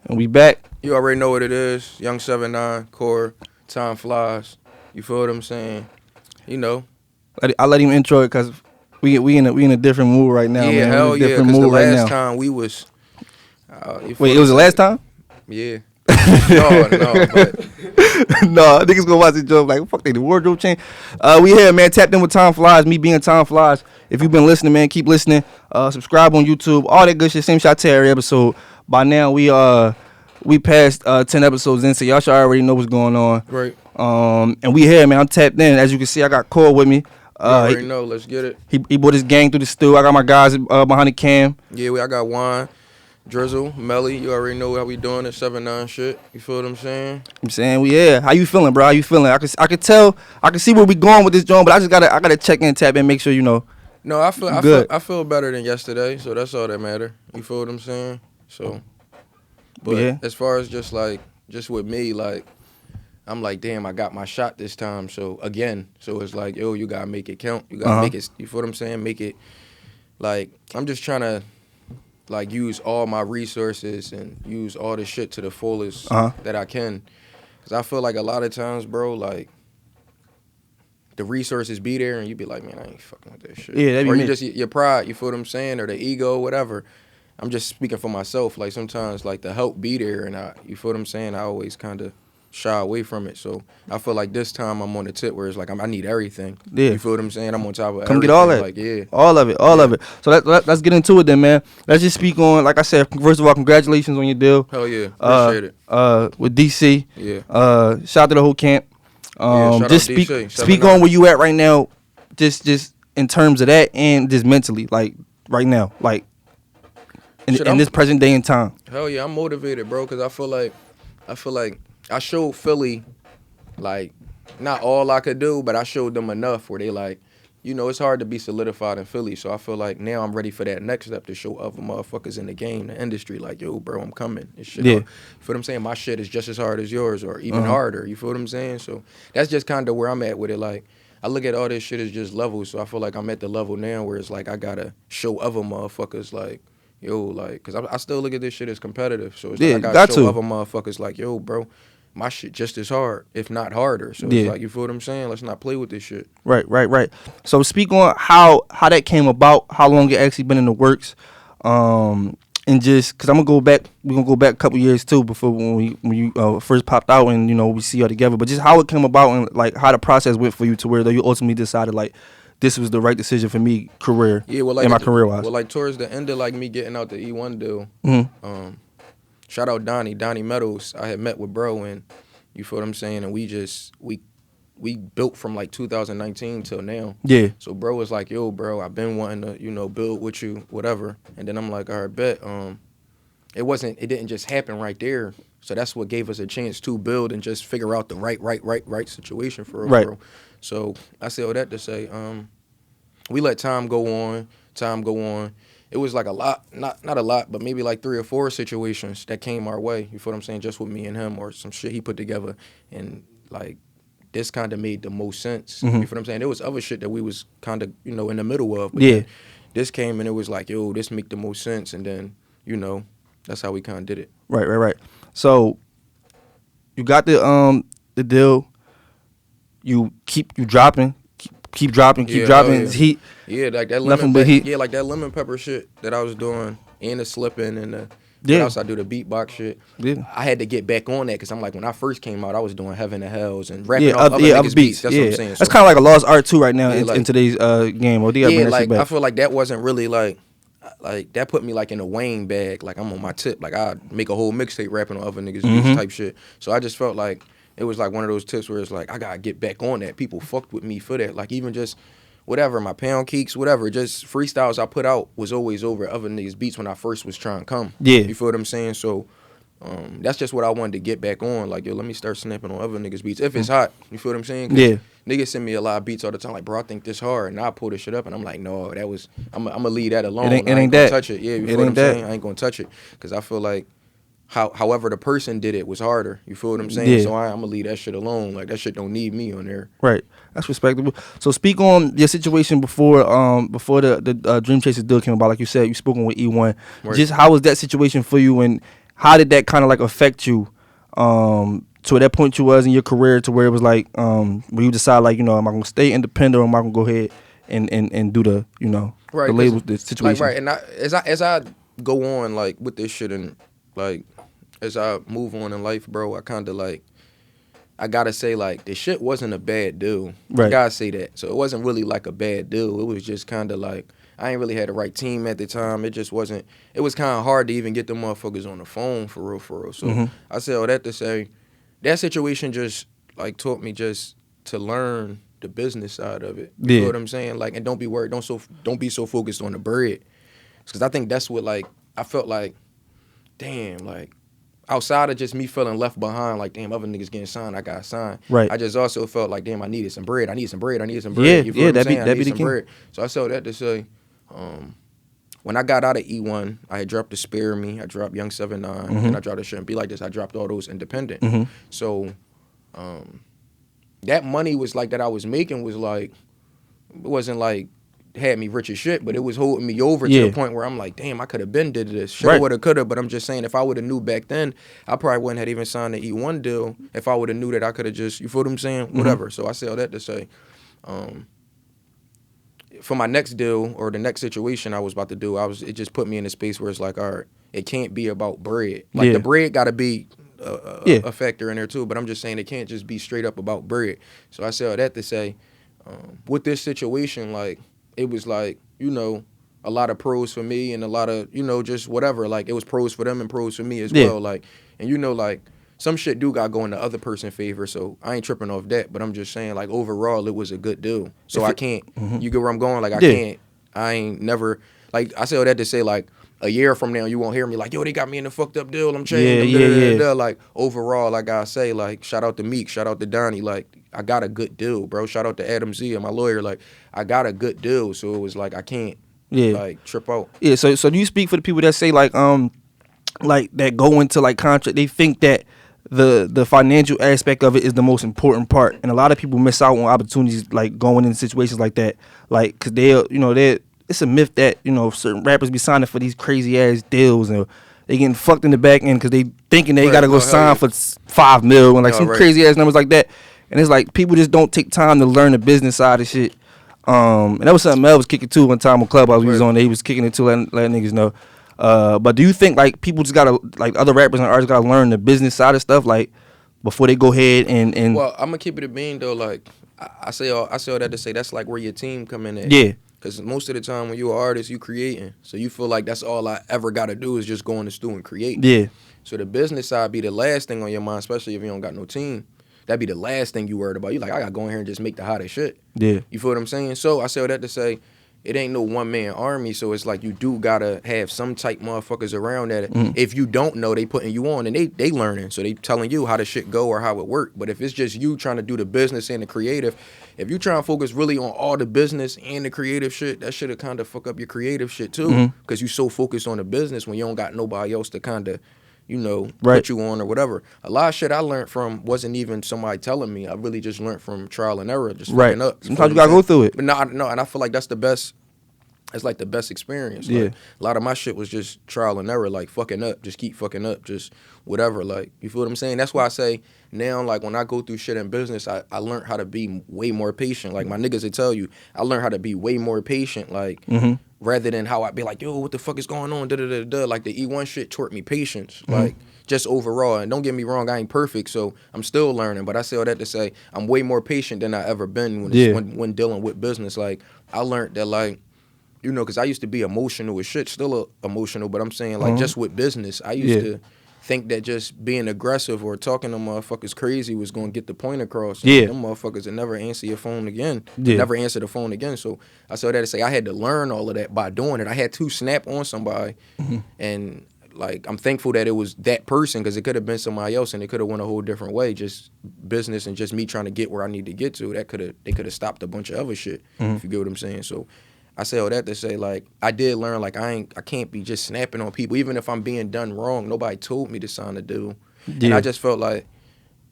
And we back. You already know what it is. Young 7'9", core, time flies. You feel what I'm saying? You know. I let him intro it because we in a different mood right now, Yeah, man. hell yeah. Because the last time we was. Wait, it was the last time? Yeah. no, but no, niggas gonna watch this joke like fuck they the wardrobe change. We here, man. Tapped in with Time Flies. Me being Time Flies. If you've been listening, man, keep listening. Subscribe on YouTube. All that good shit. Same shot to every episode. By now we passed 10 episodes in, so y'all should already know what's going on. Right. And we here, man. I'm tapped in. As you can see, I got Cole with me. You already know. Let's get it. He brought his gang through the stew. I got my guys behind the cam. Yeah, I got Juan, Drizzle, Melly. You already know how we doing this 7'9" shit. You feel what I'm saying? I'm saying we yeah. How you feeling, bro? How you feeling? I can tell. I can see where we going with this joint, but I gotta check in, tap in, make sure you know. No, I feel better than yesterday, so that's all that matter. You feel what I'm saying? So, but yeah. As far as just with me, like, I'm like, damn, I got my shot this time. So it's like, yo, you gotta make it count. You gotta make it. You feel what I'm saying? Make it. Like, I'm just trying to, like, use all my resources and use all the shit to the fullest that I can. Cause I feel like a lot of times, bro, like, the resources be there and you be like, man, I ain't fucking with that shit. Yeah, or you just your pride, you feel what I'm saying, or the ego, whatever. I'm just speaking for myself. Like, sometimes, like, the help be there, and you feel what I'm saying, I always kind of shy away from it. So I feel like this time I'm on the tip where it's like I need everything. Yeah. You feel what I'm saying? I'm on top of everything. Come get all that. Like, yeah. All of it. So let's get into it then, man. Let's just speak on, like I said, first of all, congratulations on your deal. Hell yeah. Appreciate it. With DC. Yeah. Shout out to the whole camp. Just speak on where you at right now, just in terms of that and just mentally, like right now, like in this present day and time. Hell yeah, I'm motivated, bro, because I feel like I showed Philly, like, not all I could do, but I showed them enough where they like, you know, it's hard to be solidified in Philly. So I feel like now I'm ready for that next step to show other motherfuckers in the game, the industry, like, yo, bro, I'm coming. This shit, you feel what I'm saying? My shit is just as hard as yours or even harder. You feel what I'm saying? So that's just kind of where I'm at with it. Like, I look at all this shit as just levels. So I feel like I'm at the level now where it's like I got to show other motherfuckers, like, yo, like, because I still look at this shit as competitive. So it's like I got to show other motherfuckers, like, yo, bro, my shit just as hard, if not harder. So it's like, you feel what I'm saying? Let's not play with this shit. Right. So speak on how that came about, how long it actually been in the works, and just because we're gonna go back a couple years too before when you first popped out and you know we see y'all together, but just how it came about and like how the process went for you to where you ultimately decided like this was the right decision for me in my career wise. Well, like towards the end of like me getting out the E1 deal, shout out Donnie Meadows. I had met with bro and you feel what I'm saying, and we built from like 2019 till now. Yeah. So bro was like, yo, bro, I've been wanting to, you know, build with you, whatever. And then I'm like, all right, bet. It didn't just happen right there. So that's what gave us a chance to build and just figure out the right situation for us, bro. So I say all that to say, we let time go on. It was like a lot, not a lot, but maybe like 3 or 4 situations that came our way. You feel what I'm saying? Just with me and him or some shit he put together. And like, this kind of made the most sense. You feel what I'm saying? There was other shit that we was kind of, you know, in the middle of. But this came and it was like, yo, this make the most sense. And then, you know, that's how we kind of did it. Right. So you got the deal. You keep dropping. Heat. Yeah, like that like that lemon pepper shit that I was doing, and the slipping and the what else I do, the beatbox shit. Yeah. I had to get back on that because I'm like, when I first came out, I was doing Heaven and Hells and rapping off other niggas' beats. That's what I'm saying. That's kind of like a lost art too right now in today's game. I feel like that wasn't really like that put me like in a Wayne bag. Like I'm on my tip. Like I make a whole mixtape rapping on other niggas' beats type shit. So I just felt like it was like one of those tips where it's like, I gotta get back on that. People fucked with me for that. Like even just whatever, my pound keeks, whatever, just freestyles I put out was always over other niggas' beats when I first was trying to come. Yeah. You feel what I'm saying? So that's just what I wanted to get back on. Like, yo, let me start snapping on other niggas' beats. If it's hot, you feel what I'm saying? Yeah. Niggas send me a lot of beats all the time. Like, bro, I think this hard. And I pull this shit up and I'm like, no, I'm going to leave that alone. It ain't that. Touch it. Yeah, you feel what I'm saying? I ain't going to touch it. Because I feel like however the person did it was harder. You feel what I'm saying? Yeah. So I'm going to leave that shit alone. Like, that shit don't need me on there. Right. That's respectable. So speak on your situation before the DreamChasers deal came about. Like you said, you spoken with E1. Right. Just how was that situation for you and how did that kind of like affect you? To that point you was in your career to where it was like, when you decide like, you know, am I gonna stay independent or am I gonna go ahead and do the, you know, right, the label, the situation? Like, right, and as I go on like with this shit and like as I move on in life, bro, I kind of like, I gotta say like the shit wasn't a bad deal. Right. I gotta say that. So it wasn't really like a bad deal. It was just kind of like I ain't really had the right team at the time. It just wasn't. It was kind of hard to even get the motherfuckers on the phone for real, for real. So I say all that to say that situation just like taught me just to learn the business side of it. You know what I'm saying? Like, and don't be worried. Don't be so focused on the bread, because I think that's what like I felt like. Damn, like. Outside of just me feeling left behind, like, damn, other niggas getting signed, I got signed. Right. I just also felt like, damn, I needed some bread. I need some bread. Yeah, You feel what I'm saying? that'd be the some king. bread. So I said that to say, when I got out of E1, I had dropped the Spare Me, I dropped Young 7'9", and I dropped It Shouldn't Be Like This. I dropped all those independent. So that money was like that I was making was like, it wasn't like had me rich as shit, but it was holding me over to the point where I'm like, damn, I could have been did this. Shoulda, woulda, coulda, but I'm just saying if I would have knew back then, I probably wouldn't have even signed the E1 deal if I would have knew that I could have just, you feel what I'm saying? Whatever. So I say all that to say, for my next deal or the next situation I was about to do, it just put me in a space where it's like, all right, it can't be about bread. Like the bread got to be a factor in there too, but I'm just saying it can't just be straight up about bread. So I say all that to say, with this situation, like, it was like, you know, a lot of pros for me and a lot of, you know, just whatever. Like, it was pros for them and pros for me as well. Like, and you know, like, some shit do got to go in the other person's favor, so I ain't tripping off that. But I'm just saying, like, overall, it was a good deal. So I can't, you get where I'm going? Like, I ain't never, like, I say all that to say, like, a year from now, you won't hear me like, yo, they got me in a fucked up deal. I'm changing. Like, overall, I gotta say, like, shout out to Meek, shout out to Donnie. Like, I got a good deal, bro. Shout out to Adam Z and my lawyer. Like, I got a good deal. So it was like, I can't, like, trip out. Yeah, so do you speak for the people that say, like that go into, like, contract, they think that the financial aspect of it is the most important part, and a lot of people miss out on opportunities, like, going into situations like that, like, because it's a myth that, you know, certain rappers be signing for these crazy ass deals and they getting fucked in the back end because they thinking they gotta go sign for $5 million and like some crazy ass numbers like that. And it's like people just don't take time to learn the business side of shit. And that was something Mel was kicking too one time on Clubhouse. We was on there. He was kicking it too, letting niggas know. But do you think like people just gotta, like, other rappers and artists gotta learn the business side of stuff, like, before they go ahead and Well, I'm gonna keep it a bean though. Like, I say all that to say that's like where your team come in at. Yeah. Because most of the time when you're an artist, you creating. So you feel like that's all I ever got to do is just go in the studio and create. Yeah. So the business side be the last thing on your mind, especially if you don't got no team. That'd be the last thing you worried about. You like, I got to go in here and just make the hottest shit. Yeah. You feel what I'm saying? So I say all that to say, it ain't no one-man army, so it's like you do got to have some type motherfuckers around that. If you don't know, they putting you on, and they learning. So they telling you how the shit go or how it work. But if it's just you trying to do the business and the creative, if you trying to focus really on all the business and the creative shit, that shit'll kind of fuck up your creative shit too. Because you so focused on the business when you don't got nobody else to kind of, you know, put you on or whatever. A lot of shit I learned from wasn't even somebody telling me. I really just learned from trial and error, just fucking up. Sometimes you gotta go through it. But no, and I feel like that's the best. It's like the best experience. Like, a lot of my shit was just trial and error, like fucking up, just keep fucking up, just whatever. Like, you feel what I'm saying? That's why I say now, like, when I go through shit in business, I learned how to be way more patient. Like, my niggas will tell you, I learned how to be way more patient, like, rather than how I be like, yo, what the fuck is going on? Da-da-da-da. Like, the E1 shit taught me patience. Like, just overall. And don't get me wrong, I ain't perfect, so I'm still learning. But I say all that to say, I'm way more patient than I ever been when dealing with business. Like, I learned that, like, you know, because I used to be emotional as shit, still emotional, but I'm saying, like, just with business, I used to think that just being aggressive or talking to motherfuckers crazy was going to get the point across. And them motherfuckers would never answer your phone again. Never answer the phone again. So I saw that to say I had to learn all of that by doing it. I had to snap on somebody. And, like, I'm thankful that it was that person, because it could have been somebody else and it could have went a whole different way. Just business and just me trying to get where I need to get to. They could have stopped a bunch of other shit, if you get what I'm saying. So I say all that to say, like, I did learn, like, I can't be just snapping on people. Even if I'm being done wrong, nobody told me to sign a deal. And I just felt like,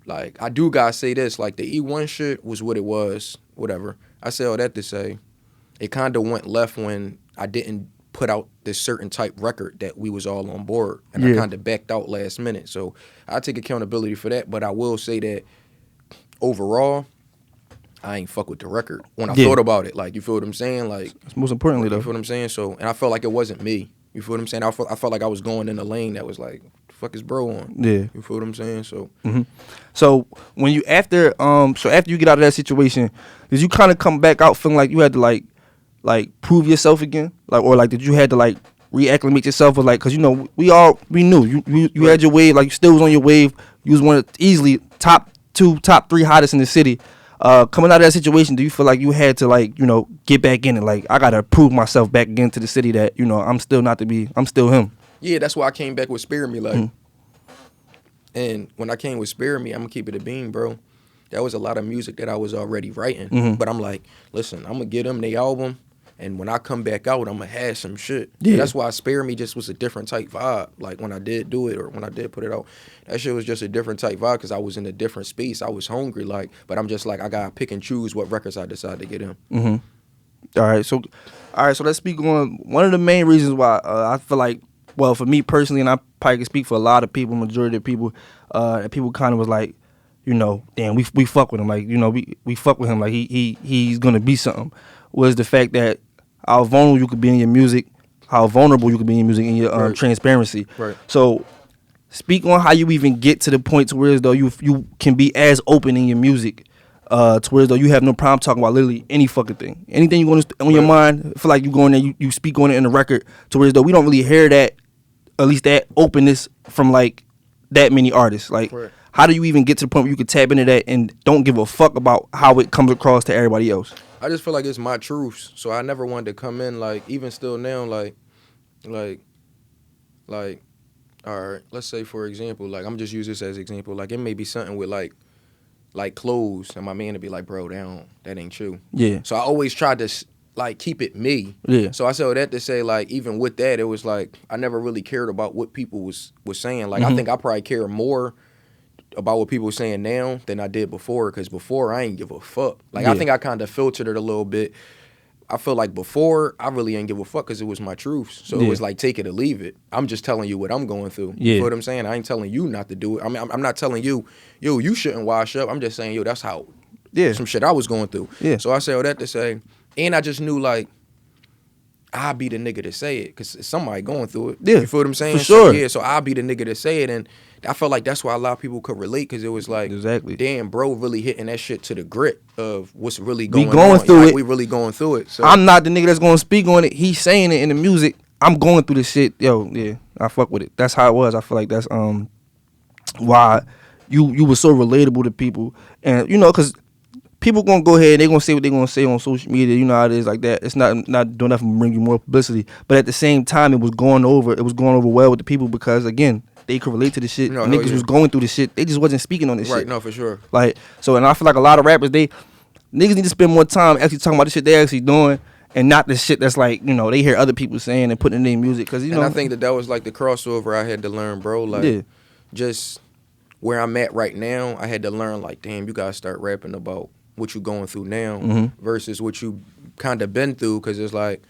I do gotta say this, like, the E1 shit was what it was, whatever. I say all that to say, it kind of went left when I didn't put out this certain type record that we was all on board, and I kind of backed out last minute. So I take accountability for that, but I will say that overall, I ain't fuck with the record when I thought about it. Like, you feel what I'm saying? Like, that's most importantly though. You feel what I'm saying? So, and I felt like it wasn't me. You feel what I'm saying? I felt like I was going in a lane that was like, fuck is bro on? Yeah. You feel what I'm saying? So, so when you after you get out of that situation, did you kind of come back out feeling like you had to like prove yourself again, like, or like did you had to like reacclimate yourself, or like, because you know we knew you had your wave, like you still was on your wave, you was one of easily top 2, top 3 hottest in the city. Coming out of that situation, do you feel like you had to like, you know, get back in it? Like, I gotta prove myself back again to the city that, you know, I'm still him. Yeah, that's why I came back with Spare Me, like. And when I came with Spare Me, I'm gonna keep it a bean, bro. That was a lot of music that I was already writing. But I'm like, listen, I'm gonna get them the album, and when I come back out, I'm gonna have some shit. Yeah. That's why Spare Me just was a different type vibe. Like, when I did do it, or when I did put it out, that shit was just a different type vibe, because I was in a different space. I was hungry, like, but I'm just like, I gotta pick and choose what records I decide to get in. All right, so let's speak on one of the main reasons why I feel like, well, for me personally, and I probably can speak for a lot of people, majority of people, that people kind of was like, you know, damn, we fuck with him, like, you know, we fuck with him, like he's gonna be something. Was the fact that how vulnerable you could be in your music, how vulnerable you could be in your music, and your transparency. Right. So, speak on how you even get to the point to where as though you can be as open in your music, to where as though you have no problem talking about literally any fucking thing, anything you want on your mind. I feel like you go in there, you speak on it in the record, to where as though we don't really hear that, at least that openness from like that many artists. Like, how do you even get to the point where you can tap into that and don't give a fuck about how it comes across to everybody else? I just feel like it's my truths, so I never wanted to come in like, even still now, like, all right, let's say for example, like, I'm just use this as example, like, it may be something with like clothes, and my man to be like, bro, that ain't true. Yeah. So I always tried to like keep it me. Yeah. So I said that to say, like, even with that, it was like I never really cared about what people was saying. Like, I think I probably care more about what people are saying now than I did before, because before I ain't give a fuck. Like, I think I kind of filtered it a little bit. I feel like before I really ain't give a fuck because it was my truth. So it was like, take it or leave it. I'm just telling you what I'm going through. You know what I'm saying? I ain't telling you not to do it. I mean, I'm not telling you, yo, you shouldn't wash up. I'm just saying, yo, that's how some shit I was going through. Yeah. So I say all that to say, and I just knew, like, I'll be the nigga to say it, because somebody going through it. Yeah. You feel what I'm saying? For sure. So I'll be the nigga to say it, and I felt like that's why a lot of people could relate, because it was like, damn, bro, really hitting that shit to the grit of what's really going on. We really going through it. So I'm not the nigga that's going to speak on it. He's saying it in the music. I'm going through this shit. Yo, yeah, I fuck with it. That's how it was. I feel like that's why you were so relatable to people. And, you know, because people gonna go ahead, they gonna say what they gonna say on social media. You know how it is, like that. It's not doing nothing to bring you more publicity. But at the same time, it was going over well with the people, because again, they could relate to the shit. No, niggas was going through the shit. They just wasn't speaking on this shit. Right, no, for sure. Like, so, and I feel like a lot of rappers, niggas need to spend more time actually talking about the shit they actually doing, and not the shit that's like, you know, they hear other people saying and putting in their music. Cause you know, I think that was like the crossover I had to learn, bro. Like, just where I'm at right now, I had to learn, like, damn, you gotta start rapping about what you going through now versus what you kind of been through, because it's like,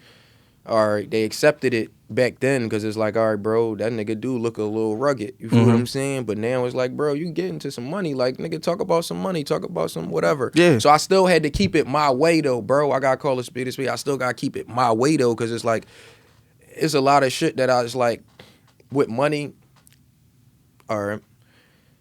all right, they accepted it back then because it's like, all right, bro, that nigga do look a little rugged. You feel what I'm saying? But now it's like, bro, you get into some money. Like, nigga, talk about some money. Talk about some whatever. Yeah. So I still had to keep it my way, though, bro. I got to call it speed to speed. I still got to keep it my way, though, because it's like, it's a lot of shit that I was like, with money, all right,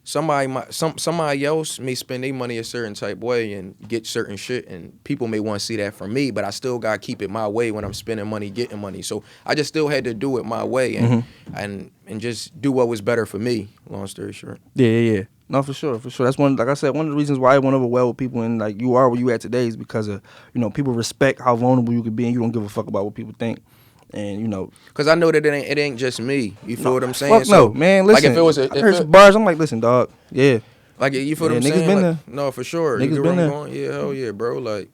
somebody else may spend their money a certain type way and get certain shit, and people may want to see that from me, but I still gotta keep it my way when I'm spending money, getting money. So I just still had to do it my way and just do what was better for me. Long story short. Yeah. No, for sure. That's one. Like I said, one of the reasons why I went over well with people, and like you are where you at today, is because of, you know, people respect how vulnerable you could be, and you don't give a fuck about what people think. And, you know, because I know that it ain't just me. You feel what I'm saying? Fuck no, man. Listen, like, if it was I heard some bars, I'm like, listen, dog. Yeah. Like, you feel what I'm niggas saying? Been like, there. No, for sure. Niggas been there. Yeah, hell yeah, bro. Like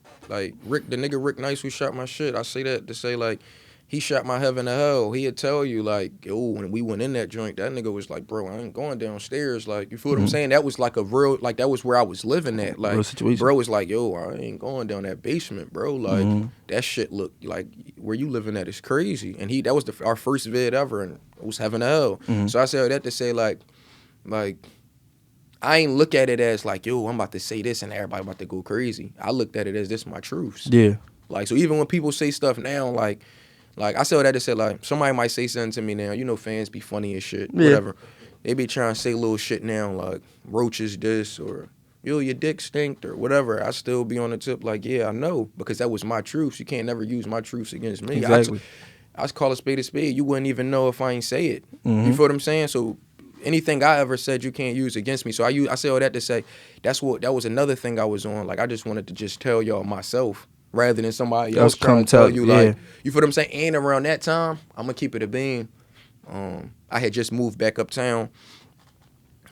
Rick, the nigga Rick Nice who shot my shit. I say that to say, like, he shot my heaven to hell. He'd tell you like, yo, when we went in that joint, that nigga was like, bro, I ain't going downstairs. Like, you feel what I'm saying? That was like a real, like that was where I was living at. Like, real situation. bro was like, yo, I ain't going down that basement, bro. Like, that shit looked like where you living at is crazy. And that was our first vid ever, and it was heaven to hell. So I said that to say like, I ain't look at it as like, yo, I'm about to say this and everybody about to go crazy. I looked at it as this my truths. Yeah. Like, so even when people say stuff now, like I said that to say, like, somebody might say something to me now. You know, fans be funny as shit, whatever. They be trying to say little shit now, like, roaches this, or, yo, your dick stinked, or whatever. I still be on the tip, like, yeah, I know, because that was my truths. You can't never use my truths against me. Exactly. I call a spade a spade. You wouldn't even know if I ain't say it. You feel what I'm saying? So anything I ever said, you can't use against me. So I say all that to say, that was another thing I was on. Like, I just wanted to just tell y'all myself, rather than somebody else trying to tell you, like, you feel what I'm saying? And around that time, I'm going to keep it a beam. I had just moved back uptown.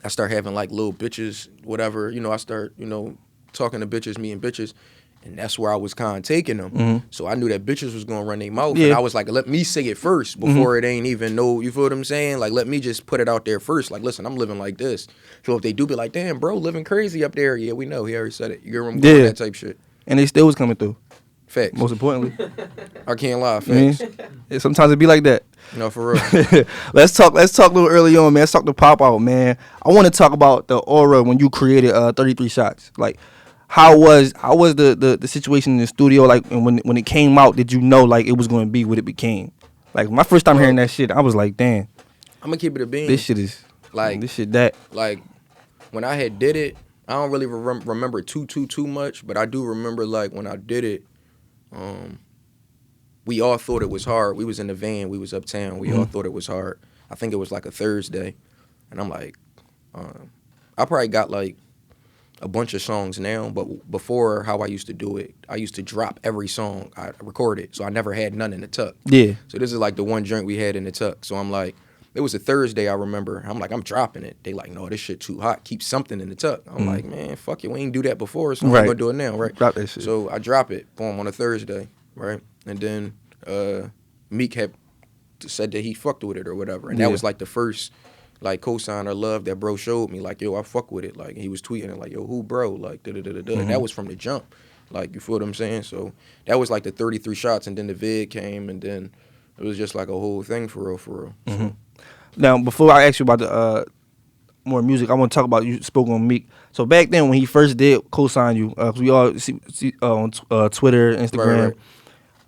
I start having, like, little bitches, whatever. You know, I start, you know, talking to bitches, meeting bitches. And that's where I was kind of taking them. So I knew that bitches was going to run their mouth. And I was like, let me say it first before it ain't even no, you feel what I'm saying? Like, let me just put it out there first. Like, listen, I'm living like this. So if they do be like, damn, bro, living crazy up there. Yeah, we know. He already said it. You get where I'm going, that type shit. And they still was coming through. Facts. Most importantly. I can't lie. Facts. Yeah, sometimes it be like that. No, for real. Let's talk a little early on, man. Let's talk the pop out, man. I want to talk about the aura when you created 33 Shots. Like, how was the situation in the studio? Like, and when it came out, did you know like it was going to be what it became? Like, my first time hearing that shit, I was like, damn. I'm gonna keep it a bean. This shit is like this shit that. Like, when I had did it, I don't really remember too much, but I do remember like when I did it. We all thought it was hard. We was in the van. We was uptown. We all thought it was hard. I think it was like a Thursday. And I'm like, I probably got like a bunch of songs now, but before how I used to do it, I used to drop every song I recorded. So I never had none in the tuck. Yeah. So this is like the one joint we had in the tuck. So I'm like, it was a Thursday, I remember. I'm like, I'm dropping it. They like, no, this shit too hot. Keep something in the tuck. I'm like, man, fuck it. We ain't do that before, so I'm going to do it now, right? Drop that shit. So I drop it, boom, on a Thursday, right? And then Meek had said that he fucked with it or whatever. And that was like the first like cosign or love that bro showed me. Like, yo, I fuck with it. Like, he was tweeting it like, yo, who bro? Like, da-da-da-da-da. And that was from the jump. Like, you feel what I'm saying? So that was like the 33 Shots, and then the vid came, and then it was just like a whole thing for real, for real. So. Now, before I ask you about the more music, I want to talk about, you spoke on Meek. So back then when he first did co-sign you, cause we all see on Twitter, Instagram. Right.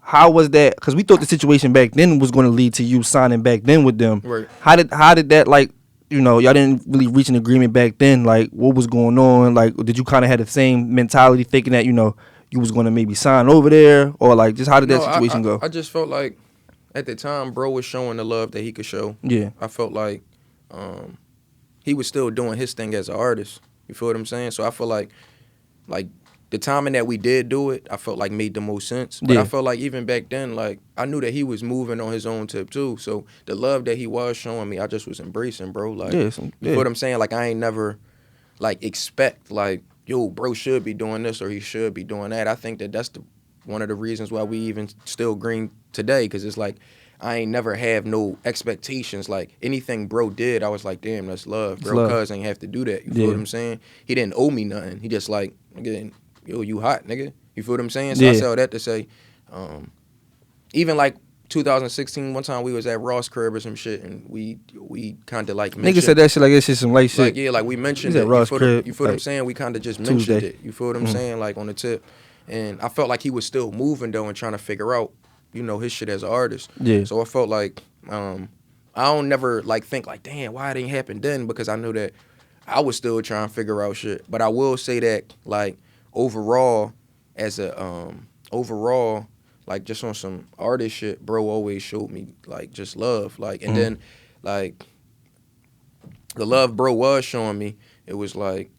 How was that? Because we thought the situation back then was going to lead to you signing back then with them. Right. How did that, like, you know, y'all didn't really reach an agreement back then? Like, what was going on? Like, did you kind of have the same mentality, thinking that, you know, you was going to maybe sign over there, or like, just how did that situation go? I just felt like at the time, bro was showing the love that he could show. Yeah. I felt like he was still doing his thing as an artist. You feel what I'm saying? So I feel like the timing that we did do it, I felt like made the most sense. But I felt like even back then, like, I knew that he was moving on his own tip too. So the love that he was showing me, I just was embracing, bro. Like, you feel what I'm saying? Like, I ain't never like expect like, yo, bro should be doing this or he should be doing that. I think that that's one of the reasons why we even still green today, because it's like I ain't never have no expectations. Like, anything bro did, I was like, damn, that's love. Bro, cuz ain't have to do that. You feel what I'm saying? He didn't owe me nothing. He just like, again, yo, you hot, nigga. You feel what I'm saying? So I say all that to say, even like 2016, one time we was at Ross crib or some shit, and we kind of like nigga said that shit like it's just some light shit. Like, yeah, like we mentioned it. Ross crib, you feel what I'm saying? We kind of just mentioned it. You feel what I'm saying? Like, on the tip. And I felt like he was still moving, though, and trying to figure out, you know, his shit as an artist. Yeah. So I felt like, I don't never, like, think, like, damn, why it didn't happen then? Because I knew that I was still trying to figure out shit. But I will say that, like, overall, like, just on some artist shit, bro always showed me, like, just love. Like, and then, like, the love bro was showing me, it was like,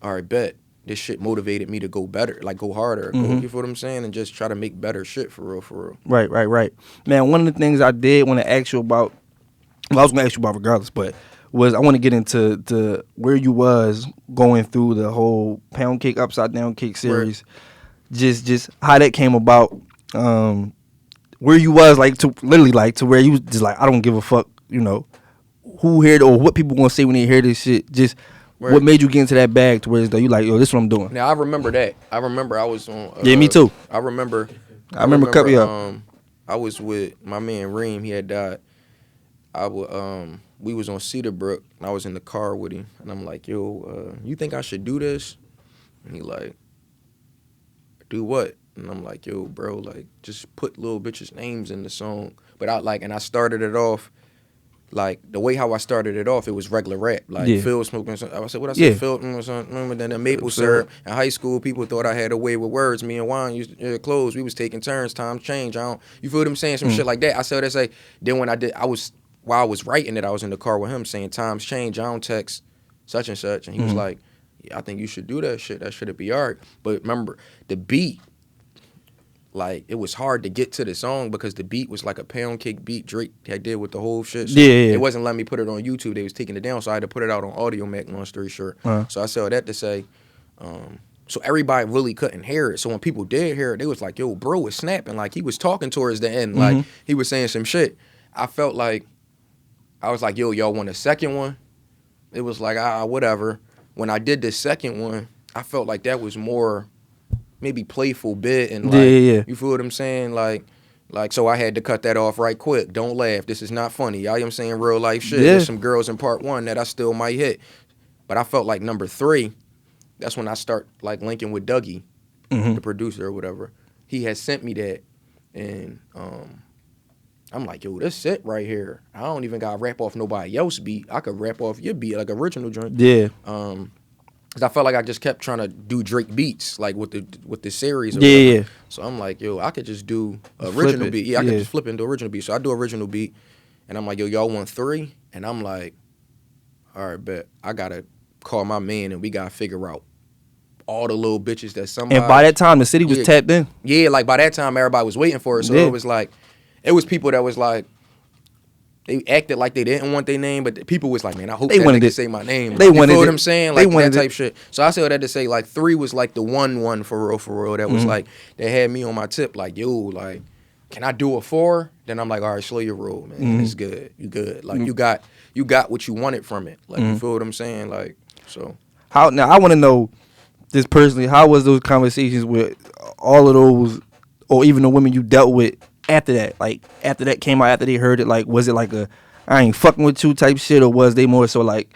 all right, bet. This shit motivated me to go better, like go harder. You feel what I'm saying? And just try to make better shit for real, for real. Right. Man, one of the things I did want to ask you about, well, I was going to ask you about regardless, but was I want to get into where you was going through the whole Pound Cake Upside Down Cake series. Right. Just how that came about. where you was like to literally like to where you was just like I don't give a fuck, you know, who heard or what people gonna say when they hear this shit. Just Right. what made you get into that bag to where it's like you like, yo, this is what I'm doing. Now I remember that. I remember I was on. Yeah, me too. I remember cut me up. I was with my man Reem. He had died. We was on Cedarbrook. And I was in the car with him, and I'm like, yo, you think I should do this? And he like, do what? And I'm like, yo, bro, like just put little bitches' names in the song. But I started it off. Like the way how I started it off, it was regular rap. Like Phil smoking something. I said, what I said, Phil or something. Remember then the maple syrup. In high school, people thought I had a way with words. Me and Juan used to close. We was taking turns. Times change. You feel what I'm saying? Some shit like that. I said that say. Then when while I was writing it, I was in the car with him saying times change. I don't text such and such. And he was like, yeah, I think you should do that shit. That shit'd be art. But remember, the beat. Like, it was hard to get to the song because the beat was like a pound cake beat Drake had did with the whole shit. So it wasn't letting me put it on YouTube. They was taking it down, so I had to put it out on Audio Mac, long story short. So I said that to say, so everybody really couldn't hear it. So when people did hear it, they was like, yo, bro was snapping. Like, he was talking towards the end. Like, he was saying some shit. I felt like, I was like, yo, y'all want a second one? It was like, whatever. When I did the second one, I felt like that was more... maybe playful bit and like you feel what I'm saying, like so I had to cut that off right quick. Don't laugh, this is not funny. Y'all, I'm saying real life shit. There's some girls in part 1 that I still might hit, but I felt like number 3, that's when I start like linking with Dougie, the producer or whatever. He had sent me that, and I'm like, yo, this it right here. I don't even gotta rap off nobody else's beat. I could rap off your beat, like original joint. Cause I felt like I just kept trying to do Drake beats, like with the series. Or whatever. So I'm like, yo, I could just do original beat. I could just flip into original beat. So I do original beat, and I'm like, yo, y'all want 3? And I'm like, all right, bet. I gotta call my man, and we gotta figure out all the little bitches that somebody. And by that time, the city was tapped in. Yeah, like by that time, everybody was waiting for it. So it was like, it was people that was like. They acted like they didn't want their name, but the people was like, man, I hope they wanted to say my name. Like, you know what I'm saying? Like that type shit. So I said that to say like 3 was like the one for real. That was like, they had me on my tip like, yo, like, can I do a 4? Then I'm like, all right, slow your roll, man. It's good. You good. Like you got what you wanted from it. Like you feel what I'm saying? Like, so. How now I want to know this personally, how was those conversations with all of those, or even the women you dealt with after that? Like, after that came out, after they heard it, like, was it like a, I ain't fucking with you type shit, or was they more so like,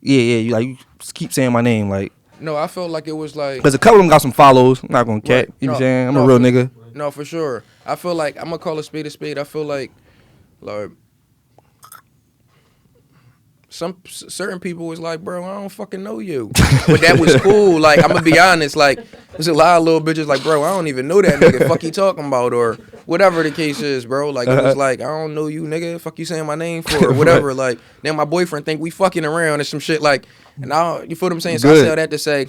you like, you keep saying my name, like? No, I felt like it was like. Because a couple of them got some follows. I'm not going to cat. Right. You know what I'm saying? I'm a real nigga. No, for sure. I feel like, I'm going to call a spade a spade. I feel like certain people was like, bro, I don't fucking know you. But that was cool. Like, I'm going to be honest. Like, there's a lot of little bitches like, bro, I don't even know that nigga. Fuck you talking about, or whatever the case is, bro. Like, it was like, I don't know you, nigga. Fuck you saying my name for, or whatever. Like, then my boyfriend think we fucking around and some shit. Like, and you feel what I'm saying? So I said that to say,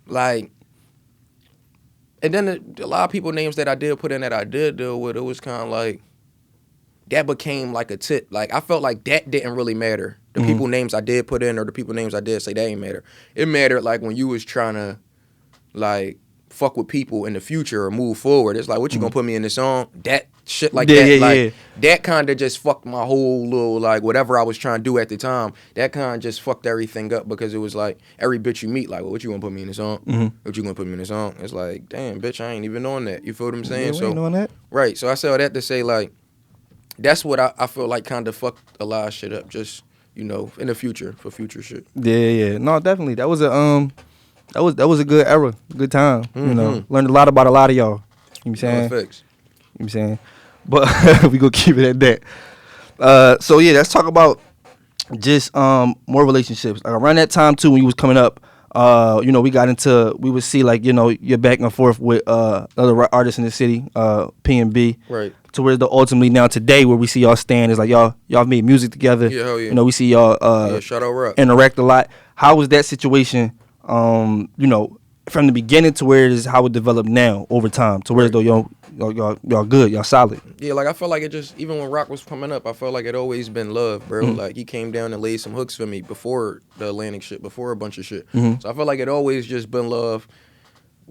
like, and then a lot of people names that I did put in that I did deal with, it was kind of like, that became like a tip. Like, I felt like that didn't really matter. The people names I did put in, or the people names I did say, that ain't matter. It mattered like when you was trying to like fuck with people in the future or move forward. It's like, what you gonna put me in this song? That shit like that. That kind of just fucked my whole little, like, whatever I was trying to do at the time. That kind of just fucked everything up, because it was like, every bitch you meet, like, well, what you gonna put me in this song? What you gonna put me in this song? It's like, damn, bitch, I ain't even on that. You feel what I'm saying? So, ain't on that. Right. So I said all that to say, like, that's what I feel like kind of fucked a lot of shit up, just, you know, in the future, for future shit. Yeah. No, definitely. That was a that was a good era, good time. You know, learned a lot about a lot of y'all. You know what I'm saying? No effects. You know what I'm saying? But we gonna keep it at that. So yeah, let's talk about just more relationships. Like around that time too, when you was coming up, you know, we would see, like, you know, you're back and forth with other artists in the city, PNB. Right. To where the ultimately now today where we see y'all stand is like y'all made music together. Yeah, hell yeah. You know, we see y'all shout out Rock. interact a lot. How was that situation? You know, from the beginning to where it is, how it developed now over time to where though y'all good, y'all solid. Yeah, like I felt like it just, even when Rock was coming up, I felt like it always been love, bro. Like he came down and laid some hooks for me before the Atlantic shit, before a bunch of shit. So I felt like it always just been love.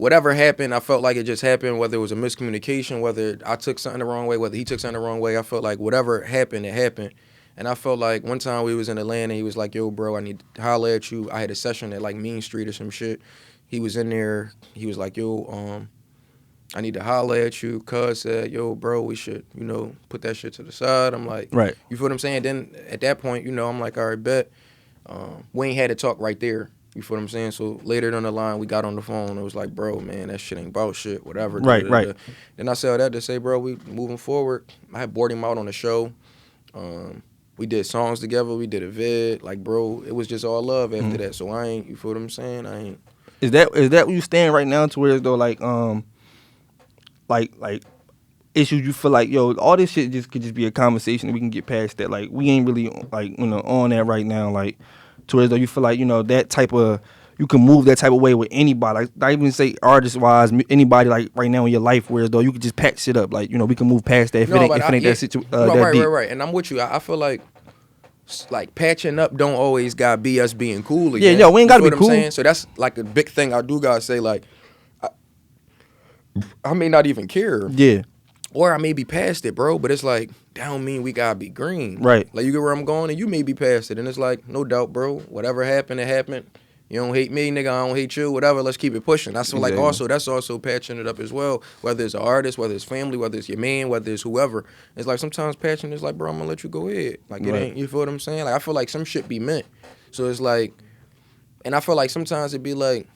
whatever happened, I felt like it just happened, whether it was a miscommunication, whether I took something the wrong way, whether he took something the wrong way. I felt like whatever happened, it happened. And I felt like one time we was in Atlanta, he was like, yo, bro, I need to holler at you. I had a session at like Mean Street or some shit. He was in there. He was like, yo, I need to holler at you. Cuz said, yo, bro, we should, put that shit to the side. I'm like, Right. You feel what I'm saying? Then at that point, I'm like, all right, bet. We ain't had to talk right there. You feel what I'm saying? So later down the line, we got on the phone. It was like, bro, man, that shit ain't about shit, whatever. Right, right. Then I said that to say, bro, we moving forward. I had brought him out on the show. We did songs together. We did a vid. Like, bro, it was just all love after that. So I ain't, you feel what I'm saying? I ain't. Is that where you stand right now to where as though like issues you feel like, yo, all this shit could just be a conversation and we can get past that. Like, we ain't really like, on that right now. Like, to where as though you feel like, that type of, you can move that type of way with anybody. Like, not even say artist wise, anybody like right now in your life, whereas though you could just patch shit up. Like, we can move past that if it ain't that situation. Right. And I'm with you. I feel like patching up don't always gotta be us being cool again. Yeah, we ain't gotta be cool. Saying? So that's like a big thing I do gotta say. Like, I may not even care. Yeah. Or I may be past it, bro, but it's like, that don't mean we gotta be green. Right. Like, you get where I'm going, and you may be past it. And it's like, no doubt, bro, whatever happened, it happened. You don't hate me, nigga, I don't hate you, whatever, let's keep it pushing. That's like also, that's also patching it up as well. Whether it's an artist, whether it's family, whether it's your man, whether it's whoever. It's like sometimes patching is like, bro, I'm gonna let you go ahead. Like, it ain't, you feel what I'm saying? Like, I feel like some shit be meant. So it's like, and I feel like sometimes it be like,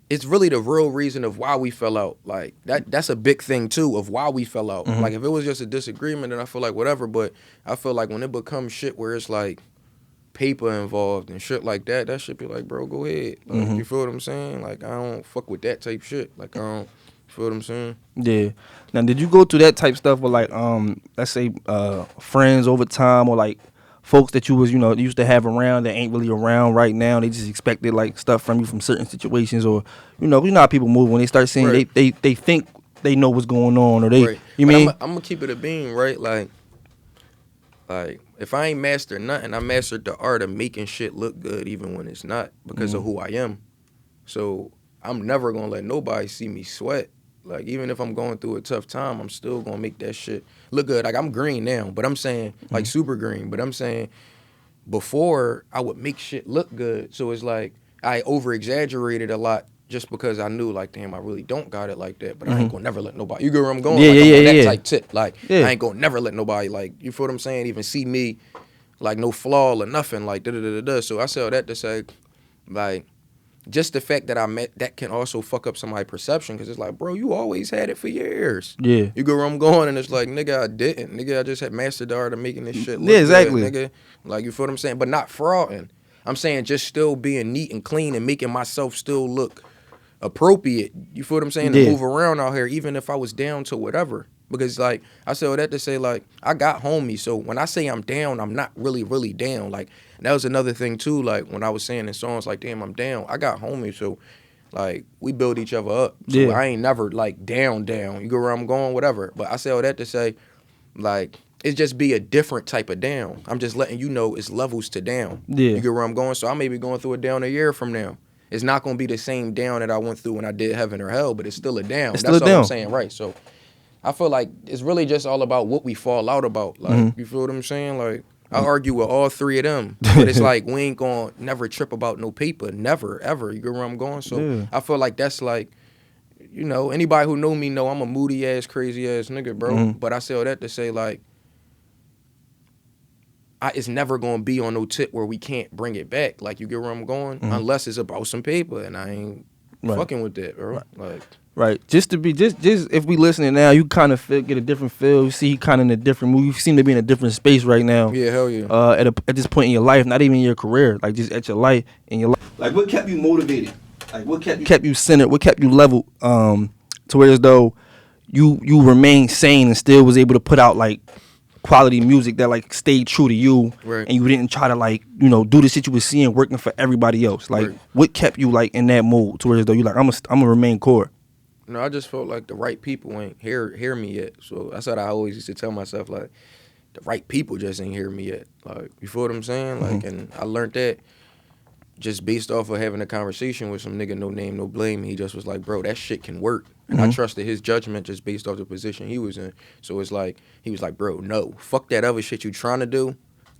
it's really the real reason of why we fell out. Like, that's a big thing, too, of why we fell out. Like, if it was just a disagreement, then I feel like whatever. But I feel like when it becomes shit where it's, like, paper involved and shit like that, that should be like, bro, go ahead. Like, you feel what I'm saying? Like, I don't fuck with that type shit. Like, I don't, you feel what I'm saying? Yeah. Now, did you go through that type stuff with, like, let's say, friends over time or, like, folks that you was, used to have around that ain't really around right now? They just expected like stuff from you from certain situations, or you know how people move when they start seeing they think they know what's going on, or they mean I'm gonna keep it a bean, right? Like if I ain't mastered nothing, I mastered the art of making shit look good even when it's not, because of who I am. So I'm never gonna let nobody see me sweat. Like, even if I'm going through a tough time, I'm still gonna make that shit look good. Like, I'm green now, but I'm saying, like, super green. But I'm saying, before, I would make shit look good. So it's like, I over-exaggerated a lot just because I knew, like, damn, I really don't got it like that. But I ain't gonna never let nobody, you get where I'm going? Yeah, like, I'm on that yeah. type tip. Like, I ain't gonna never let nobody, like, you feel what I'm saying, even see me, like, no flaw or nothing, like, da-da-da-da-da. So I say all that to say, like, just the fact that I met, that can also fuck up somebody's perception, because it's like, bro, you always had it for years. Yeah. You go where I'm going, and it's like, nigga, I didn't. Nigga, I just had mastered the art of making this shit look exactly. good, nigga. Like, you feel what I'm saying? But not frauding. I'm saying just still being neat and clean and making myself still look appropriate. You feel what I'm saying? To move around out here, even if I was down to whatever. Because, like, I said all that to say, like, I got homies. So when I say I'm down, I'm not really, really down. Like, that was another thing, too. Like, when I was saying in songs, like, damn, I'm down. I got homies. So, like, we build each other up. So I ain't never, like, down. You go where I'm going, whatever. But I say all that to say, like, it's just be a different type of down. I'm just letting you know it's levels to down. Yeah. You get where I'm going? So I may be going through a down a year from now. It's not going to be the same down that I went through when I did Heaven or Hell, but it's still a down. That's all down. I'm saying, right? So I feel like it's really just all about what we fall out about. Like, you feel what I'm saying? Like, I argue with all three of them, but it's like, we ain't going to never trip about no paper. Never, ever. You get where I'm going? So I feel like that's like, you know, anybody who know me know I'm a moody-ass, crazy-ass nigga, bro. But I say all that to say, like, it's never going to be on no tip where we can't bring it back. Like, you get where I'm going? Unless it's about some paper, and I ain't fucking with that, bro. Like, just if we listening now, you kind of get a different feel. You see, kind of in a different mood. You seem to be in a different space right now. Yeah, hell yeah. At this point in your life, not even your career, like just at your life in your life. Like, what kept you motivated? Like, what kept you centered? What kept you leveled? To where as though you remained sane and still was able to put out like quality music that like stayed true to you, and you didn't try to like, you know, do the shit you was seeing working for everybody else. Like, what kept you like in that mood to where as though you like, I'm gonna remain core? No, I just felt like the right people ain't hear me yet. So that's what I always used to tell myself, like, the right people just ain't hear me yet. Like, you feel what I'm saying? Like, and I learned that just based off of having a conversation with some nigga, no name, no blame, he just was like, bro, that shit can work. And I trusted his judgment just based off the position he was in. So it's like, he was like, bro, no, fuck that other shit you trying to do.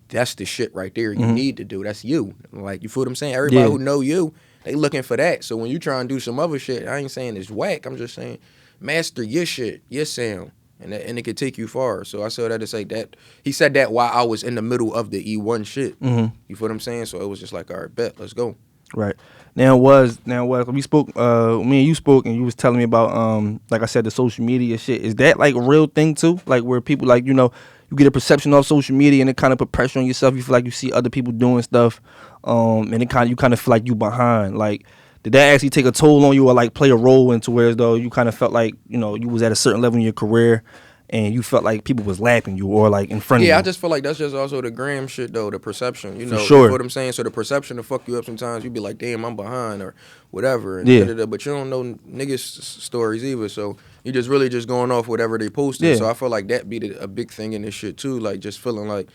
That's the shit right there you need to do. That's you. Like, you feel what I'm saying? Everybody who know you, they looking for that. So when you try and do some other shit, I ain't saying it's whack. I'm just saying, master your shit, your sound. And it could take you far. So I said that to say that. He said that while I was in the middle of the E1 shit. You feel what I'm saying? So it was just like, all right, bet, let's go. Right. Now we spoke, me and you spoke, and you was telling me about, like I said, the social media shit. Is that like a real thing too? Like where people like, you know, you get a perception of social media and it kind of put pressure on yourself. You feel like you see other people doing stuff, and you kind of feel like you behind. Like, did that actually take a toll on you or like play a role into where as though you kind of felt like, you know, you was at a certain level in your career and you felt like people was lapping you or like in front of you? Yeah, I just feel like that's just also the gram shit though, the perception, you know. For sure. You know what I'm saying? So the perception to fuck you up sometimes, you be like, damn, I'm behind or whatever. And but you don't know niggas' stories either. So you just really just going off whatever they posted. Yeah. So I feel like that be a big thing in this shit too. Like just feeling like,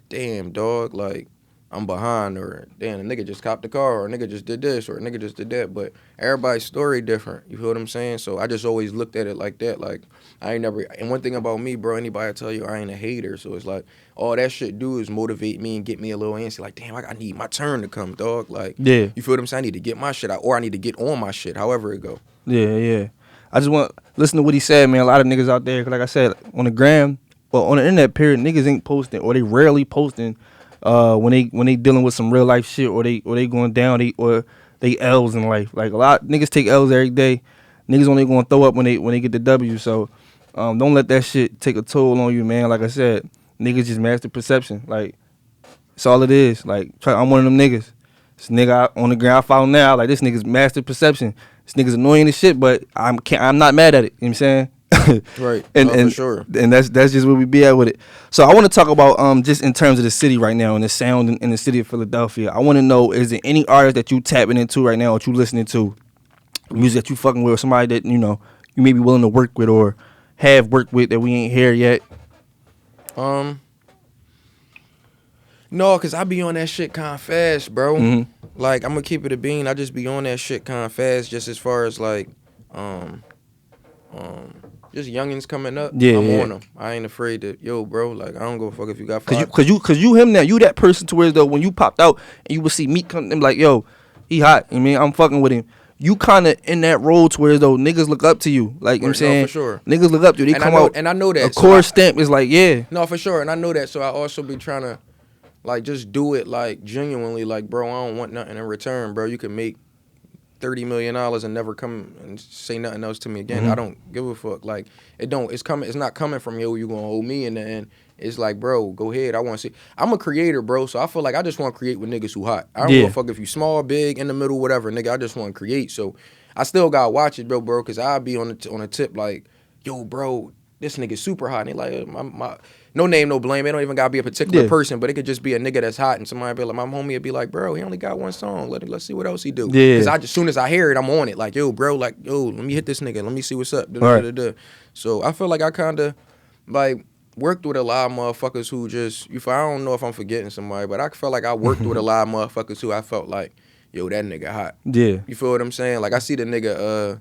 damn, dog, like I'm behind, or damn, a nigga just copped the car, or a nigga just did this, or a nigga just did that. But everybody's story different. You feel what I'm saying? So I just always looked at it like that. Like I ain't never. And one thing about me, bro, anybody tell you I ain't a hater. So it's like all that shit do is motivate me and get me a little antsy. Like damn, I need my turn to come, dog. Like you feel what I'm saying? I need to get my shit out, or I need to get on my shit. However it go. Yeah. I just want listen to what he said, man. A lot of niggas out there, 'cause like I said, on the gram, well, on the internet period, niggas ain't posting, or they rarely posting. When they dealing with some real life shit, or they going down, they L's in life. Like a lot niggas take L's every day. Niggas only gonna throw up when they get the W. So don't let that shit take a toll on you, man. Like I said, niggas just master perception. Like that's all it is. Like I'm one of them niggas. This nigga on the ground I follow now. Like this nigga's master perception. This nigga's annoying as shit, but I'm not mad at it. You know what I'm saying? Right. and for sure. And that's just where we be at with it. So I want to talk about just in terms of the city right now and the sound in the city of Philadelphia. I want to know, is there any artist that you tapping into right now, or you listening to, music that you fucking with, or somebody that you know you may be willing to work with or have worked with that we ain't hear yet? No, cause I be on that shit kind of fast, bro. Like I'm gonna keep it a bean. I just be on that shit kind of fast, just as far as like just youngins coming up. I'm on them. I ain't afraid to, yo, bro. Like I don't give a fuck if you got five. Cause you him now. You that person to where though when you popped out and you would see Meek come, them like, yo, he hot. I mean, I'm fucking with him. You kind of in that role to where though niggas look up to you. Like you know what I'm saying, for sure. Niggas look up to you. They and come I know, out and I know that a core stamp is like, yeah. No, for sure, and I know that. So I also be trying to like just do it like genuinely. Like, bro, I don't want nothing in return, bro. You can make $30 million and never come and say nothing else to me again. I don't give a fuck. Like it's not coming from yo, you gonna owe me in the end. It's like, bro, go ahead. I wanna see. I'm a creator, bro, so I feel like I just wanna create with niggas who hot. I don't give a fuck if you small, big, in the middle, whatever, nigga. I just wanna create. So I still gotta watch it, bro, cause I'll be on a tip like, yo, bro, this nigga super hot. And they like my no name, no blame. It don't even gotta be a particular person, but it could just be a nigga that's hot, and somebody be like, my homie would be like, bro, he only got one song. Let's see what else he do. Yeah. Cause as soon as I hear it, I'm on it. Like, yo, bro, like, yo, let me hit this nigga. Let me see what's up. Right. So I feel like I kind of like worked with a lot of motherfuckers who just, I don't know if I'm forgetting somebody, but I felt like I worked with a lot of motherfuckers who I felt like, yo, that nigga hot. Yeah. You feel what I'm saying? Like I see the nigga,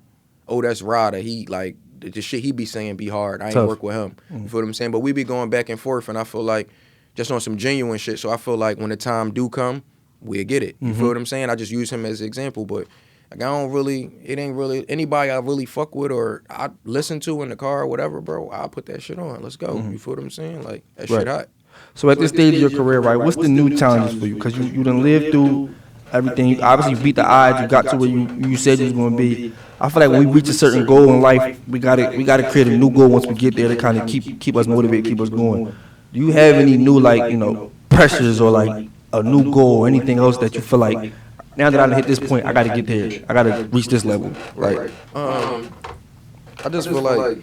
that's Rada. He like the shit he be saying be hard. I ain't work with him. You feel what I'm saying? But we be going back and forth, and I feel like just on some genuine shit. So I feel like when the time do come, we'll get it. You feel what I'm saying? I just use him as an example, but like it ain't really anybody I really fuck with or I listen to in the car or whatever, bro. I'll put that shit on. Let's go. You feel what I'm saying? Like that shit hot. So at this stage of your career, right, what's the new challenges for you? Because you done lived through everything. You obviously beat the odds. You got to where you said you was going to be. I feel like when we reach a certain goal in life, we gotta create a new goal once we get there to kind of keep us motivated, keep us going. Do you have any new pressures or like a new goal or anything else that you feel like now that I hit this point, I gotta get there. I gotta reach this level. Like, I just feel like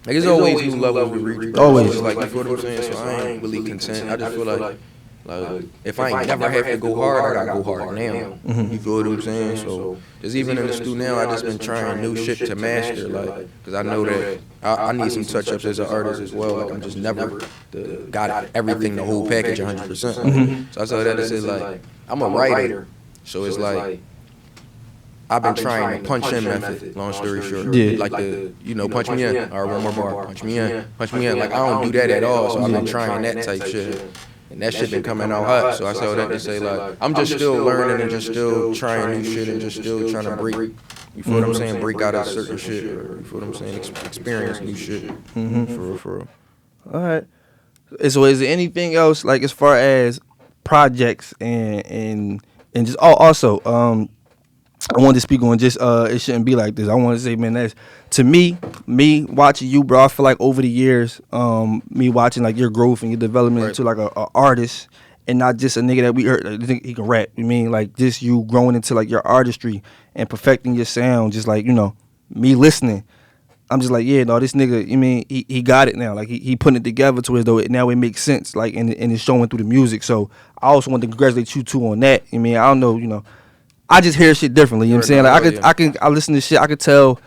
there's always new levels we reach. Always. Like you feel what I'm saying? So I ain't really content. I just feel like if I ain't never have to go hard, I gotta go hard now. You feel what I'm saying? So just even in the studio now, I just been trying new shit to master, like, cause I know that I need some touch ups as an artist as well. Like I'm just never got everything, the whole package 100%. So I said that to say like I'm a writer. So it's like I've been trying the punch in method, long story short. Yeah. Like the, punch me in. All right, one more bar. Punch me in. Punch me in. Like, I don't do that at all. So I've been trying that type shit. And that shit been coming out hot. So I said that to say, like, I'm just still learning and just still trying new shit and just still trying to break, you feel what I'm saying? Break out of certain shit. Or, you feel what I'm saying? Experience new shit. For real. All right. So is there anything else, like, as far as projects and just also I wanted to speak on just it shouldn't be like this. I want to say, man, that's to me watching you, bro. I feel like over the years, me watching like your growth and your development into like a artist and not just a nigga that we heard that think he can rap. You mean like just you growing into like your artistry and perfecting your sound. Just like me listening, I'm just like, yeah, no, this nigga. You mean he got it now? Like he putting it together to as though now it makes sense. Like and it's showing through the music. So I also want to congratulate you too on that. I mean, I don't know, I just hear shit differently. You know what I'm saying? Like I listen to shit. I could tell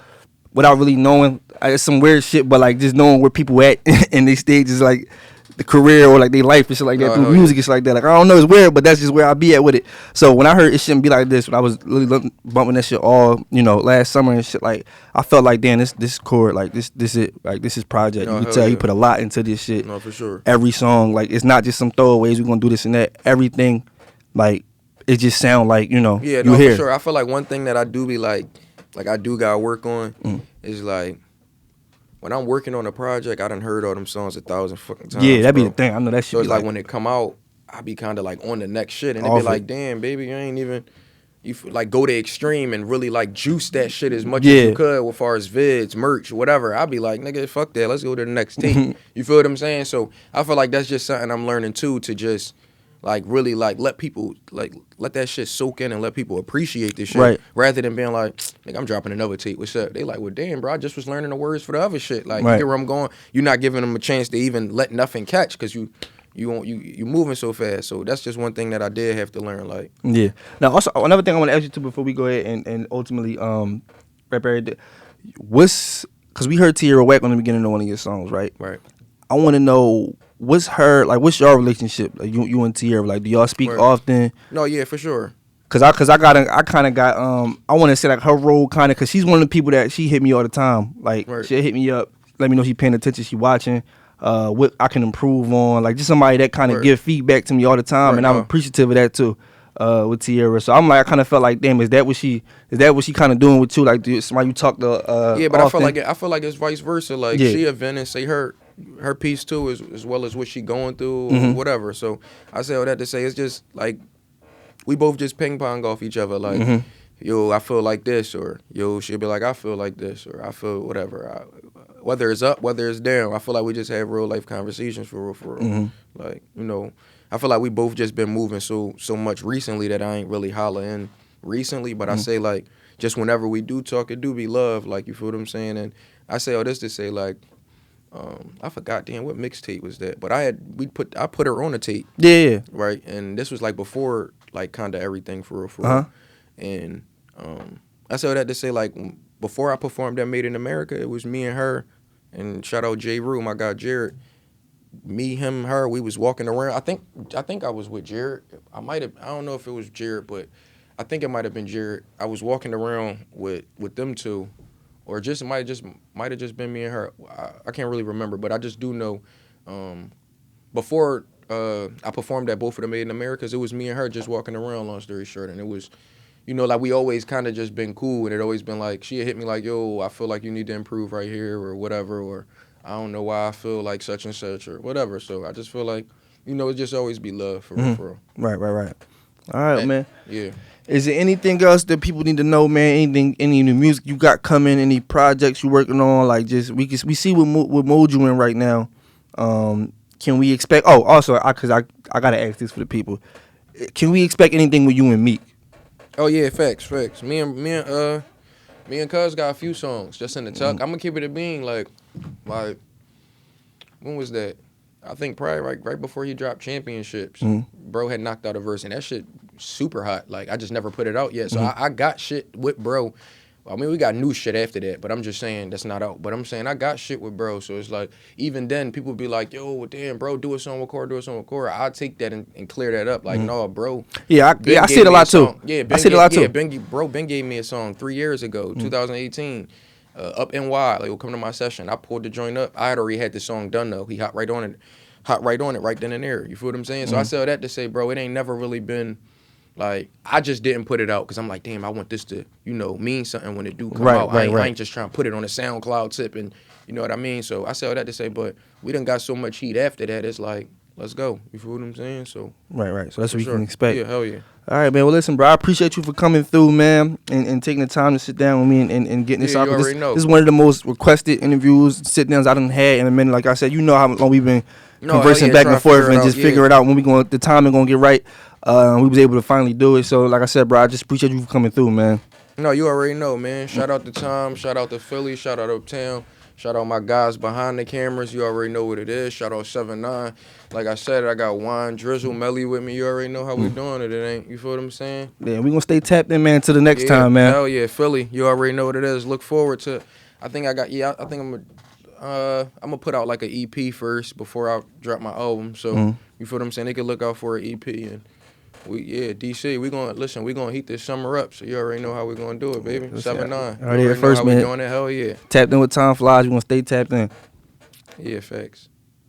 without really knowing. It's some weird shit, but like just knowing where people at in these stages, like the career or like their life and shit like that through music and shit like that. Like I don't know, it's weird, but that's just where I be at with it. So when I heard it shouldn't be like this, when I was really bumping that shit all last summer and shit, like I felt like damn, this chord, like this it, like this is project. You can tell he put a lot into this shit. No, for sure. Every song, like it's not just some throwaways. We're gonna do this and that. Everything, like. It just sound like Yeah, no, you hear. For sure. I feel like one thing that I do be like I do gotta work on is like when I'm working on a project, I done heard all them songs 1,000 fucking times. Yeah, that be the thing. I know that shit. So it's like when it come out, I be kind of like on the next shit, and it be like, damn, baby, you ain't even. You like go to extreme and really like juice that shit as much as you could as far as vids, merch, whatever. I'd be like, nigga, fuck that. Let's go to the next tape. You feel what I'm saying? So I feel like that's just something I'm learning too, to just. Like really like let people like let that shit soak in and let people appreciate this shit rather than being like, nigga, I'm dropping another tape. What's up? They like, well, damn, bro, I just was learning the words for the other shit. Like, you get where I'm going. You're not giving them a chance to even let nothing catch because you moving so fast. So that's just one thing that I did have to learn. Like, yeah. Now also another thing I want to ask you too before we go ahead and ultimately what's because we heard Tierra Whack on the beginning of one of your songs, right? Right. I want to know. What's your relationship? Like you and Tierra, like do y'all speak often? No, yeah, for sure. I want to say like her role kind of, cause she's one of the people that she hit me all the time. Like she'll hit me up, let me know she paying attention, she watching, what I can improve on. Like just somebody that kind of give feedback to me all the time, and I'm appreciative of that too. With Tierra, so I'm like, I kind of felt like, damn, is that what she kind of doing with you? Like, somebody you talk to? Yeah, but often? I feel like it's vice versa. Like she a vent and say her piece too, as well as what she going through, or whatever. So I say all that to say it's just like we both just ping pong off each other. Like, yo, I feel like this, or yo, she'll be like, I feel like this, or I feel whatever. Whether it's up, whether it's down, I feel like we just have real life conversations for real. Like, I feel like we both just been moving so much recently that I ain't really holler in recently. But I say like just whenever we do talk, it do be love. Like, you feel what I'm saying? And I say all this to say like. I forgot, damn, what mixtape was that? But I put her on a tape. Yeah. Right, and this was like before, like kind of everything for real. And I said that to say like before I performed that Made in America, it was me and her, and shout out J. Rue, my guy Jared. Me, him, her, we was walking around. I think I was with Jared. I don't know if it was Jared, but I think it might have been Jared. I was walking around with them two. Or just might have just been me and her. I can't really remember, but I just do know before I performed at both of the Made in Americas, it was me and her just walking around, long story short, and it was, like we always kind of just been cool, and it always been like she had hit me like, yo, I feel like you need to improve right here or whatever, or I don't know why I feel like such and such or whatever. So I just feel like, it just always be love for real. Right. All right, man. Yeah. Is there anything else that people need to know, man? Any new music you got coming? Any projects you working on? Like, just we see what mode you in right now. Can we expect? Oh, also, because I gotta ask this for the people. Can we expect anything with you and Meek? Oh yeah, facts. Me and Cuz got a few songs just in the tuck. I'm gonna keep it a being like when was that? I think probably right before he dropped Championships. Bro had knocked out a verse, and that shit super hot. Like, I just never put it out yet. So I got shit with bro I mean, we got new shit after that, but I'm just saying that's not out. But I'm saying I got shit with bro, so it's like even then people be like, yo, damn, bro, do a song with Core, do a song with Core. I'll take that and clear that up. Like, no, bro. Yeah, I see it a lot too. Yeah, I see it a lot too. Ben gave me a song 3 years ago, 2018. Up NY, like, will come to my session. I pulled the joint up. I had already had the song done though. He hopped right on it right then and there. You feel what I'm saying? So I say that to say, bro, it ain't never really been like, I just didn't put it out because I'm like, damn, I want this to, mean something when it do come out. I ain't just trying to put it on a SoundCloud tip and, you know what I mean? So I say all that to say, but we done got so much heat after that. It's like, let's go. You feel what I'm saying? So Right. So that's what you can expect. Yeah, hell yeah. All right, man. Well, listen, bro, I appreciate you for coming through, man, and taking the time to sit down with me and getting this out. You already know. This is one of the most requested interviews, sit-downs I done had in a minute. Like I said, you know how long we've been conversing back and forth and just figure it out when the timing gonna get right. We was able to finally do it. So, like I said, bro, I just appreciate you for coming through, man. No, you already know, man. Shout out to Tom. Shout out to Philly. Shout out Uptown. Shout out my guys behind the cameras. You already know what it is. Shout out 7-9. Like I said, I got Wine, Drizzle, Melly with me. You already know how we doing it. It ain't, you feel what I'm saying? Yeah, we gonna stay tapped in, man, till the next time, man. Hell yeah, Philly. You already know what it is. Look forward to. I think I'm gonna put out like an EP first before I drop my album. So you feel what I'm saying? They can look out for an EP and. DC, we gonna heat this summer up, so you already know how we gonna do it, baby. 7-9. Already first, man. We doing it, hell yeah. Tapped in with Tom Flies, we gonna stay tapped in. Yeah, facts.